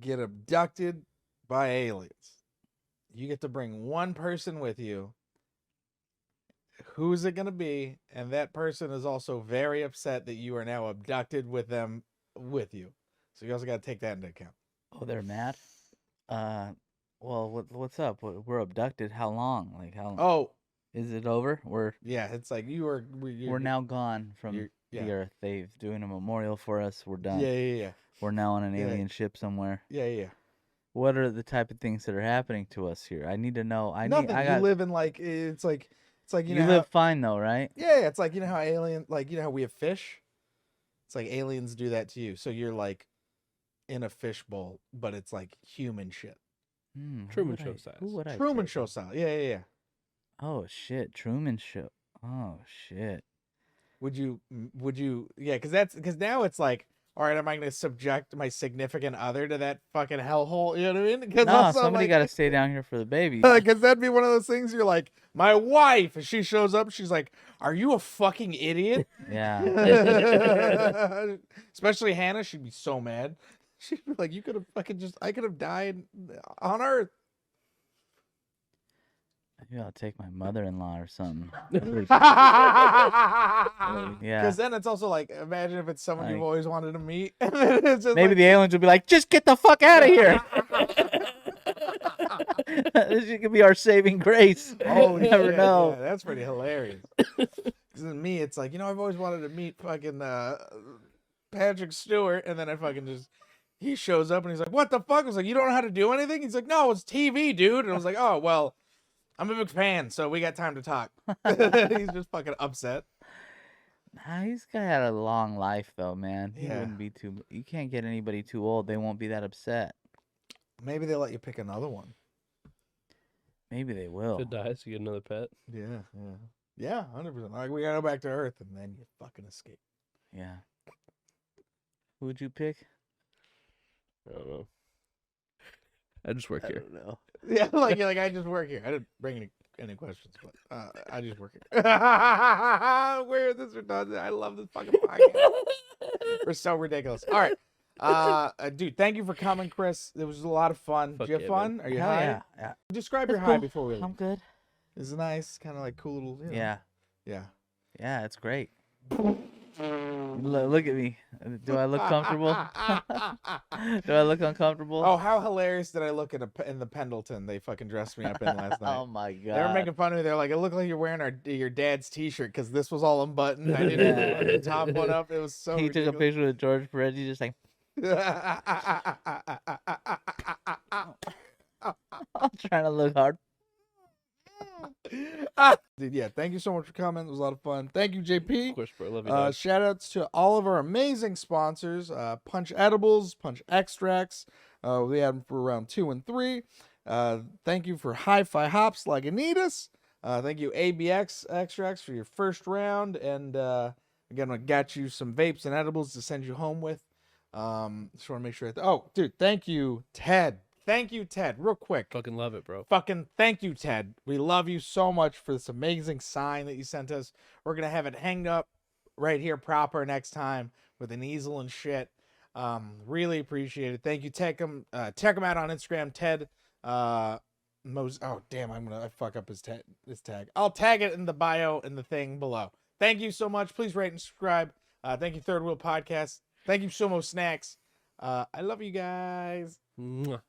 get abducted by aliens. You get to bring one person with you. Who's it going to be? And that person is also very upset that you are now abducted with them with you. So you also got to take that into account. Oh, they're mad. Well, what's up? We're abducted. How long? Like how? Oh, Is it over? yeah. It's like We're now gone from yeah. the Earth. They've doing a memorial for us. We're done. Yeah. We're now on an Yeah. alien ship somewhere. Yeah. What are the type of things that are happening to us here? I need to know. Nothing. You live in like it's like you know live fine though, right? Yeah, it's like, you know how how we have fish? It's like aliens do that to you. So you're like in a fish bowl, but it's like human shit. Truman Show size. Who would I Truman take? Show style. Yeah. Oh shit, Truman Show. Oh shit. Would you yeah, because now it's like, all right, am I going to subject my significant other to that fucking hellhole? You know what I mean? Because No, somebody got to stay down here for the baby. Because that'd be one of those things you're like, my wife, if she shows up, she's like, are you a fucking idiot? Yeah. Especially Hannah, she'd be so mad. She'd be like, you could have fucking I could have died on Earth. Maybe I'll take my mother-in-law or something. Because Yeah. then it's also like, imagine if it's someone you've Like- always wanted to meet. And then it's just Maybe like, the aliens would be like, just get the fuck out of here. This could be our saving grace. oh, You never shit, know. yeah, that's pretty hilarious. Because me, it's like, I've always wanted to meet fucking Patrick Stewart, and then he shows up and he's like, what the fuck? I was like, you don't know how to do anything? He's like, no, it's TV, dude. And I was like, oh, well, I'm a big fan, so we got time to talk. He's just fucking upset. Nah, he's got a long life though, man. He Yeah. wouldn't be too. You can't get anybody too old. They won't be that upset. Maybe they'll let you pick another one. Maybe they will. If it dies, you get another pet. Yeah, 100%. Like, we gotta go back to Earth, and then you fucking escape. Yeah. Who would you pick? I don't know. I just work here. don't know. Yeah, like I just work here. I didn't bring any questions, but I just work here. Where is this redundant? I love this fucking podcast. We're so ridiculous. All right. Dude, thank you for coming, Chris. It was a lot of fun. Fuck Did you have yeah, fun? man. Are you Hell high? yeah. Describe That's your high cool. before we leave. I'm good. It's nice, kind of like cool little. You know. Yeah. Yeah. Yeah, it's great. Look at me. Do I look comfortable? Do I look uncomfortable? Oh, how hilarious did I look in the Pendleton they fucking dressed me up in last night? Oh my god. They were making fun of me. They're like, it looked like you're wearing your dad's T-shirt because this was all unbuttoned. I didn't put the top one up. It was so. He took a picture with George Perezs. He's just like, I'm trying to look hard. Dude, yeah, thank you so much for coming. It was a lot of fun. Thank you, JP. Of course, bro. Love you, dog. Shout outs to all of our amazing sponsors, Punch Edibles, Punch Extracts. We had them for round 2 and 3. Thank you for HIFI Hops, Lagunitas. Thank you, ABX Extracts, for your first round. And again, I got you some vapes and edibles to send you home with. Just want to make sure. Oh, dude, thank you, Ted. Thank you, Ted. Real quick. Fucking love it, bro. Fucking thank you, Ted. We love you so much for this amazing sign that you sent us. We're going to have it hanged up right here proper next time with an easel and shit. Really appreciate it. Thank you. Check him out on Instagram. Ted. Oh damn! I fuck up his tag. I'll tag it in the bio in the thing below. Thank you so much. Please rate and subscribe. Thank you, Third Wheel Podcast. Thank you, SUMO Snacks. I love you guys. Mwah.